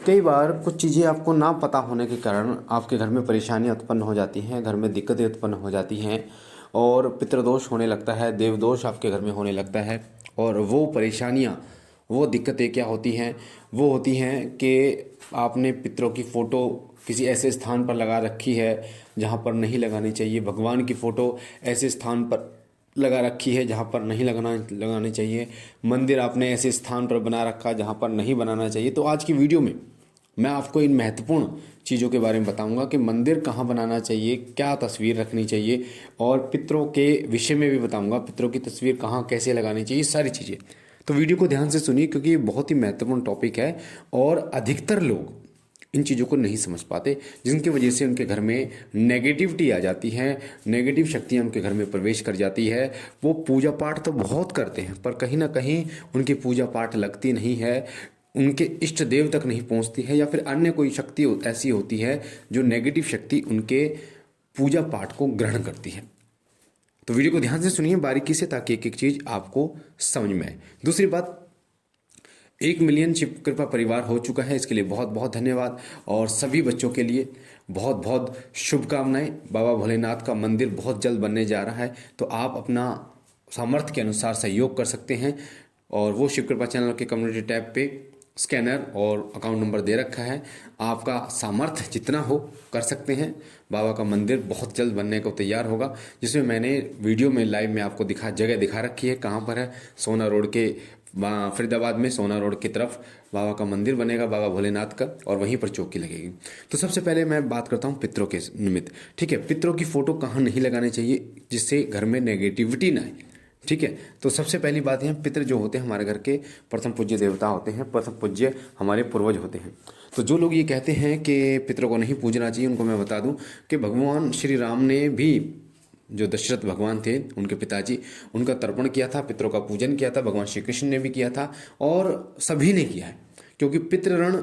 कई बार कुछ चीज़ें आपको ना पता होने के कारण आपके घर में परेशानियाँ उत्पन्न हो जाती हैं, घर में दिक्कतें उत्पन्न हो जाती हैं और पितृदोष होने लगता है, देवदोष आपके घर में होने लगता है। और वो परेशानियाँ, वो दिक्कतें क्या होती हैं? वो होती हैं कि आपने पितरों की फ़ोटो किसी ऐसे स्थान पर लगा रखी है जहाँ पर नहीं लगानी चाहिए, भगवान की फ़ोटो ऐसे स्थान पर लगा रखी है जहाँ पर नहीं लगानी चाहिए, मंदिर आपने ऐसे स्थान पर बना रखा जहाँ पर नहीं बनाना चाहिए। तो आज की वीडियो में मैं आपको इन महत्वपूर्ण चीज़ों के बारे में बताऊंगा कि मंदिर कहाँ बनाना चाहिए, क्या तस्वीर रखनी चाहिए, और पितरों के विषय में भी बताऊंगा पितरों की तस्वीर कहाँ कैसे लगानी चाहिए, सारी चीज़ें। तो वीडियो को ध्यान से सुनिए क्योंकि ये बहुत ही महत्वपूर्ण टॉपिक है और अधिकतर लोग इन चीज़ों को नहीं समझ पाते, जिनकी वजह से उनके घर में नेगेटिविटी आ जाती है, नेगेटिव शक्तियाँ उनके घर में प्रवेश कर जाती है। वो पूजा पाठ तो बहुत करते हैं पर कहीं ना कहीं उनकी पूजा पाठ लगती नहीं है, उनके इष्ट देव तक नहीं पहुंचती है, या फिर अन्य कोई शक्ति ऐसी होती है जो नेगेटिव शक्ति उनके पूजा पाठ को ग्रहण करती है। तो वीडियो को ध्यान से सुनिए बारीकी से ताकि एक एक चीज़ आपको समझ में आए। दूसरी बात, 1 मिलियन शिव कृपा परिवार हो चुका है, इसके लिए बहुत बहुत धन्यवाद। और सभी बच्चों के लिए बहुत बहुत शुभकामनाएं। बाबा भोलेनाथ का मंदिर बहुत जल्द बनने जा रहा है, तो आप अपना सामर्थ्य के अनुसार सहयोग कर सकते हैं। और वो शिव कृपा चैनल के कम्युनिटी टैब पे स्कैनर और अकाउंट नंबर दे रखा है, आपका सामर्थ्य जितना हो कर सकते हैं। बाबा का मंदिर बहुत जल्द बनने को तैयार होगा, जिसमें मैंने वीडियो में लाइव में आपको जगह दिखा रखी है कहाँ पर है। सोना रोड के फरीदाबाद में सोना रोड की तरफ बाबा का मंदिर बनेगा, बाबा भोलेनाथ का, और वहीं पर चौकी लगेगी। तो सबसे पहले मैं बात करता हूँ पितरों के निमित्त। ठीक है, पितरों की फोटो कहाँ नहीं लगानी चाहिए जिससे घर में नेगेटिविटी ना आए। ठीक है, तो सबसे पहली बात है, पितृ जो होते हैं हमारे घर के प्रथम पूज्य देवता होते हैं, प्रथम पूज्य हमारे पूर्वज होते हैं। तो जो लोग ये कहते हैं कि पितरों को नहीं पूजना चाहिए, उनको मैं बता दूं कि भगवान श्री राम ने भी, जो दशरथ भगवान थे उनके पिताजी, उनका तर्पण किया था, पितरों का पूजन किया था, भगवान श्री कृष्ण ने भी किया था और सभी ने किया है। क्योंकि पितृऋण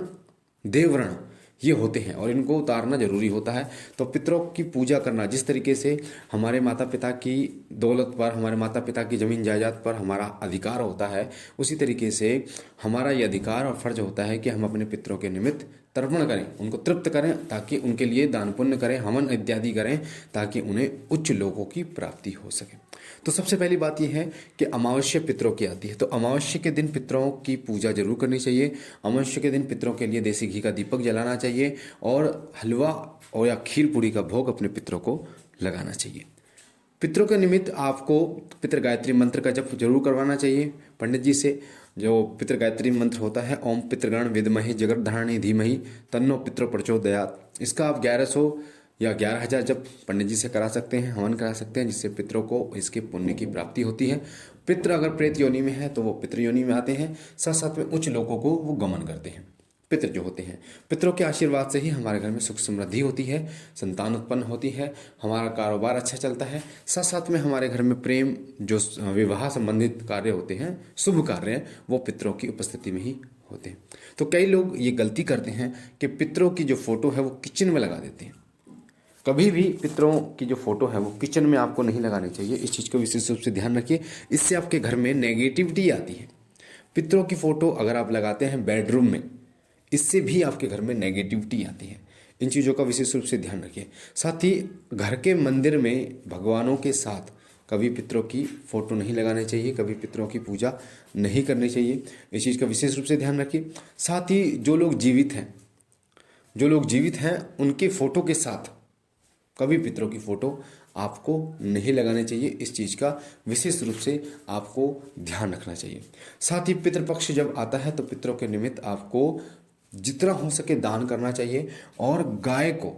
देवऋण ये होते हैं और इनको उतारना जरूरी होता है। तो पितरों की पूजा करना, जिस तरीके से हमारे माता पिता की दौलत पर, हमारे माता पिता की जमीन जायदाद पर हमारा अधिकार होता है, उसी तरीके से हमारा ये अधिकार और फर्ज होता है कि हम अपने पितरों के निमित्त तर्पण करें, उनको तृप्त करें, ताकि उनके लिए दान पुण्य करें, हवन इत्यादि करें, ताकि उन्हें उच्च लोकों की प्राप्ति हो सके। तो सबसे पहली बात यह है कि अमावस्या पितरों की आती है, तो अमावस्या के दिन पितरों की पूजा जरूर करनी चाहिए। अमावस्या के दिन पितरों के लिए देसी घी का दीपक जलाना चाहिए और हलवा और या खीर पूरी का भोग अपने पितरों को लगाना चाहिए। पितरों के निमित्त आपको पितृ गायत्री मंत्र का जप जरूर करवाना चाहिए पंडित जी से। जो पितृ गायत्री मंत्र होता है, ओम पितृगण विद्महे जगतधारिणी धीमहि तन्नो पितृ प्रचोदयात्, इसका आप 1100 या 11,000 जप पंडित जी से करा सकते हैं, हवन करा सकते हैं, जिससे पितरों को इसके पुण्य की प्राप्ति होती है। पितृ अगर प्रेत योनि में है तो वो पितृ योनि में आते हैं, साथ साथ में उच्च लोगों को वो गमन करते हैं। पितृ जो होते हैं, पितरों के आशीर्वाद से ही हमारे घर में सुख समृद्धि होती है, संतान उत्पन्न होती है, हमारा कारोबार अच्छा चलता है, साथ साथ में हमारे घर में प्रेम, जो विवाह संबंधित कार्य होते हैं, शुभ कार्य हैं, वो पितरों की उपस्थिति में ही होते हैं। तो कई लोग ये गलती करते हैं कि पितरों की जो फोटो है वो किचन में लगा देते हैं। कभी भी पितरों की जो फोटो है वो किचन में आपको नहीं लगानी चाहिए, इस चीज़ को विशेष रूप से ध्यान रखिए, इससे आपके घर में नेगेटिविटी आती है। पितरों की फोटो अगर आप लगाते हैं बेडरूम में, इससे भी आपके घर में नेगेटिविटी आती है। इन चीज़ों का विशेष रूप से ध्यान रखिए। साथ ही घर के मंदिर में भगवानों के साथ कभी पितरों की फोटो नहीं लगानी चाहिए, कभी पितरों की पूजा नहीं करनी चाहिए, इस चीज़ का विशेष रूप से ध्यान रखिए। साथ ही जो लोग जीवित हैं उनके फोटो के साथ कभी पितरों की फोटो आपको नहीं लगानी चाहिए, इस चीज़ का विशेष रूप से आपको ध्यान रखना चाहिए। साथ ही पितृपक्ष जब आता है तो पितरों के निमित्त आपको जितना हो सके दान करना चाहिए, और गाय को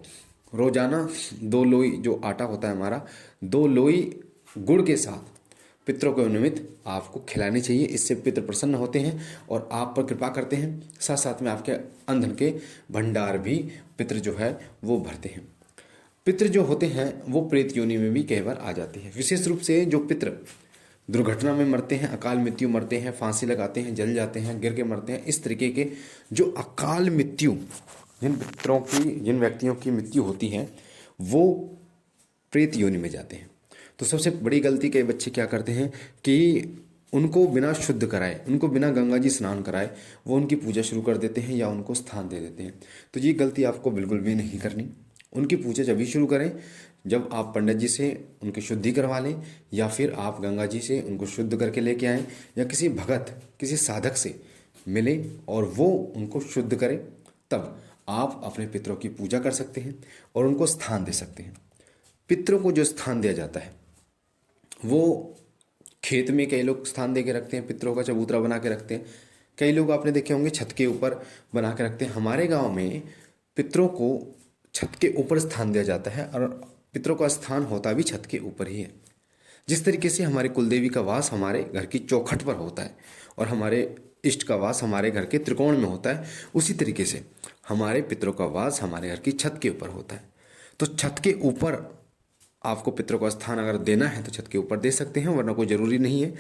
रोजाना 2 लोई, जो आटा होता है हमारा, 2 लोई गुड़ के साथ पितरों के निमित्त आपको खिलानी चाहिए। इससे पितृ प्रसन्न होते हैं और आप पर कृपा करते हैं, साथ साथ में आपके अंधन के भंडार भी पितृ जो है वो भरते हैं। पितृ जो होते हैं वो प्रेत योनि में भी कई बार आ जाते हैं। विशेष रूप से जो पितृ दुर्घटना में मरते हैं, अकाल मृत्यु मरते हैं, फांसी लगाते हैं, जल जाते हैं, गिर के मरते हैं, इस तरीके के जो अकाल मृत्यु जिन व्यक्तियों की मृत्यु होती है वो प्रेत योनि में जाते हैं। तो सबसे बड़ी गलती कई बच्चे क्या करते हैं कि उनको बिना शुद्ध कराए, उनको बिना गंगा जी स्नान कराए वो उनकी पूजा शुरू कर देते हैं या उनको स्थान दे देते हैं। तो ये गलती आपको बिल्कुल भी नहीं करनी। उनकी पूजा जब भी शुरू करें जब आप पंडित जी से उनकी शुद्धि करवा लें, या फिर आप गंगा जी से उनको शुद्ध करके लेके आएँ, या किसी भगत किसी साधक से मिले और वो उनको शुद्ध करे, तब आप अपने पितरों की पूजा कर सकते हैं और उनको स्थान दे सकते हैं। पितरों को जो स्थान दिया जाता है वो खेत में कई लोग स्थान दे के रखते हैं, पितरों का चबूतरा बना के रखते हैं। कई लोग आपने देखे होंगे छत के ऊपर बना के रखते हैं। हमारे गांव में पितरों को छत के ऊपर स्थान दिया जाता है और पितरों का स्थान होता भी छत के ऊपर ही है। जिस तरीके से हमारे कुलदेवी का वास हमारे घर की चौखट पर होता है और हमारे इष्ट का वास हमारे घर के त्रिकोण में होता है, उसी तरीके से हमारे पितरों का वास हमारे घर की छत के ऊपर होता है। तो छत के ऊपर आपको पितरों का स्थान अगर देना है तो छत के ऊपर दे सकते हैं, वरना कोई ज़रूरी नहीं है।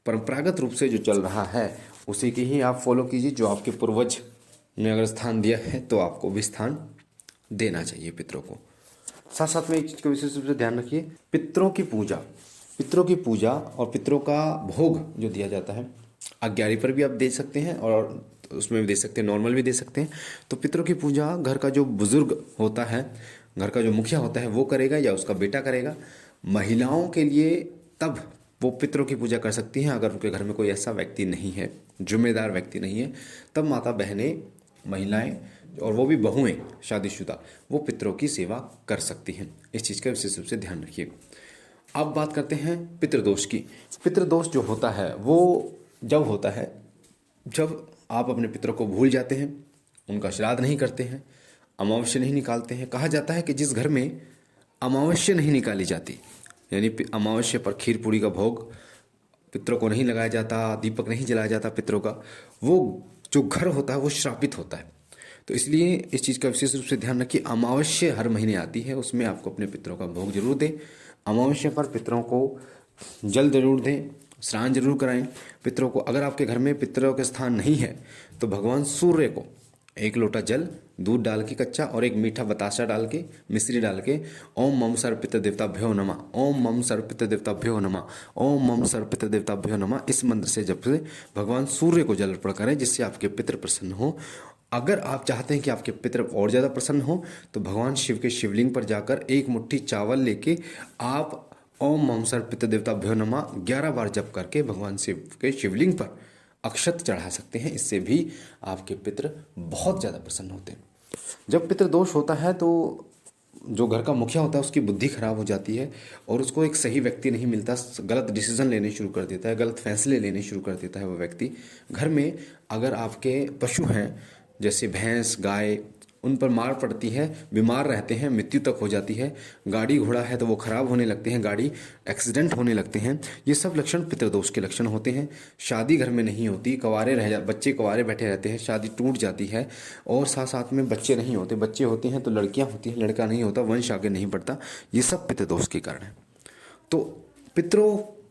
परंपरागत रूप से जो चल रहा है उसी की ही आप फॉलो कीजिए। जो आपके पूर्वज ने अगर स्थान दिया है तो आपको भी स्थान देना चाहिए पितरों को। साथ साथ में एक चीज़ का विशेष रूप से ध्यान रखिए, पितरों की पूजा और पितरों का भोग जो दिया जाता है अग्यारी पर भी आप दे सकते हैं और उसमें भी दे सकते हैं, नॉर्मल भी दे सकते हैं। तो पितरों की पूजा घर का जो बुजुर्ग होता है, घर का जो मुखिया होता है वो करेगा या उसका बेटा करेगा। महिलाओं के लिए तब वो पितरों की पूजा कर सकती हैं अगर उनके घर में कोई ऐसा व्यक्ति नहीं है, जिम्मेदार व्यक्ति नहीं है, तब माता बहनें, महिलाएं और वो भी बहुएं शादीशुदा वो पितरों की सेवा कर सकती हैं। इस चीज़ का विशेष रूप से ध्यान रखिए। अब बात करते हैं पितृदोष की। पितृदोष जो होता है वो जब होता है जब आप अपने पितरों को भूल जाते हैं, उनका श्राद्ध नहीं करते हैं, अमावस्या नहीं निकालते हैं। कहा जाता है कि जिस घर में अमावस्या नहीं निकाली जाती, यानी अमावस्या पर खीर पूड़ी का भोग पितरों को नहीं लगाया जाता, दीपक नहीं जलाया जाता पितरों का, वो जो घर होता है वो श्रापित होता है। तो इसलिए इस चीज़ का विशेष रूप से ध्यान रखिए। अमावस्या हर महीने आती है, उसमें आपको अपने पितरों का भोग जरूर दें। अमावस्या पर पितरों को जल जरूर दें, स्नान जरूर कराएं पितरों को। अगर आपके घर में पितरों के स्थान नहीं है तो भगवान सूर्य को 1 लोटा जल, दूध डाल के कच्चा और एक मीठा बतासा डाल के, मिश्री डाल के, ओम मम सर पितृ देवताभ्यो नमः, ओम मम सर पितृ देवताभ्यो नमः, ओम मम सर पितृ देवताभ्यो नमः, इस मंत्र से जब से भगवान सूर्य को जल अर्पण करें जिससे आपके पितृ प्रसन्न हो। अगर आप चाहते हैं कि आपके पितृ और ज़्यादा प्रसन्न हो तो भगवान शिव के शिवलिंग पर जाकर 1 मुट्ठी चावल लेके आप ओम मम सर पितृ देवताभ्यो नमः 11 बार जप करके भगवान शिव के शिवलिंग पर अक्षत चढ़ा सकते हैं। इससे भी आपके पितृ बहुत ज़्यादा प्रसन्न होते हैं। जब पितृदोष होता है तो जो घर का मुखिया होता है उसकी बुद्धि खराब हो जाती है और उसको एक सही व्यक्ति नहीं मिलता, गलत डिसीजन लेने शुरू कर देता है, गलत फैसले लेने शुरू कर देता है वो व्यक्ति। घर में अगर आपके पशु हैं जैसे भैंस, गाय, उन पर मार पड़ती है, बीमार रहते हैं, मृत्यु तक हो जाती है, गाड़ी घोड़ा है तो वो खराब होने लगते हैं, गाड़ी एक्सीडेंट होने लगते हैं, ये सब लक्षण पितृदोष के लक्षण होते हैं। शादी घर में नहीं होती, बच्चे कुंवारे बैठे रहते हैं, शादी टूट जाती है और साथ साथ में बच्चे नहीं होते, बच्चे होते हैं तो लड़कियां होती हैं, लड़का नहीं होता, वंश आगे नहीं बढ़ता। ये सब पितृदोष के कारण है। तो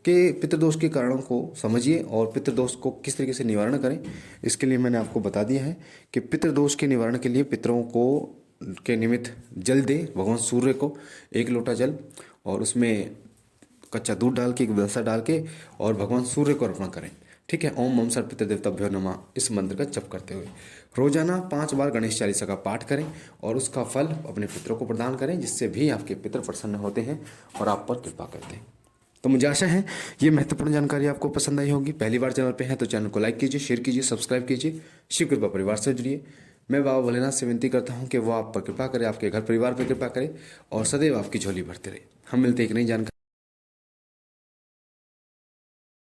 पितृदोष के कारणों को समझिए और पितृदोष को किस तरीके से निवारण करें इसके लिए मैंने आपको बता दिया है कि पितृदोष के निवारण के लिए पितरों को के निमित्त जल दे भगवान सूर्य को 1 लोटा जल और उसमें कच्चा दूध डाल के, एक बलसा डाल के और भगवान सूर्य को अर्पण करें। ठीक है। ओम मम सर पितृ देवताभ्यो नमः इस मंत्र का जप करते हुए रोजाना 5 बार गणेश चालीसा का पाठ करें और उसका फल अपने पितरों को प्रदान करें, जिससे भी आपके पितर प्रसन्न होते हैं और आप पर कृपा करते हैं। तो मुझे आशा है ये महत्वपूर्ण जानकारी आपको पसंद आई होगी। पहली बार चैनल पे हैं तो चैनल को लाइक कीजिए, शेयर कीजिए, सब्सक्राइब कीजिए। शिव कृपा परिवार से जुड़िए। मैं बाबा भोलेनाथ से विनती करता हूँ कि वो आप पर कृपा करे, आपके घर परिवार पर कृपा करे और सदैव आपकी झोली भरते रहे। हम मिलते एक नई जानकारी।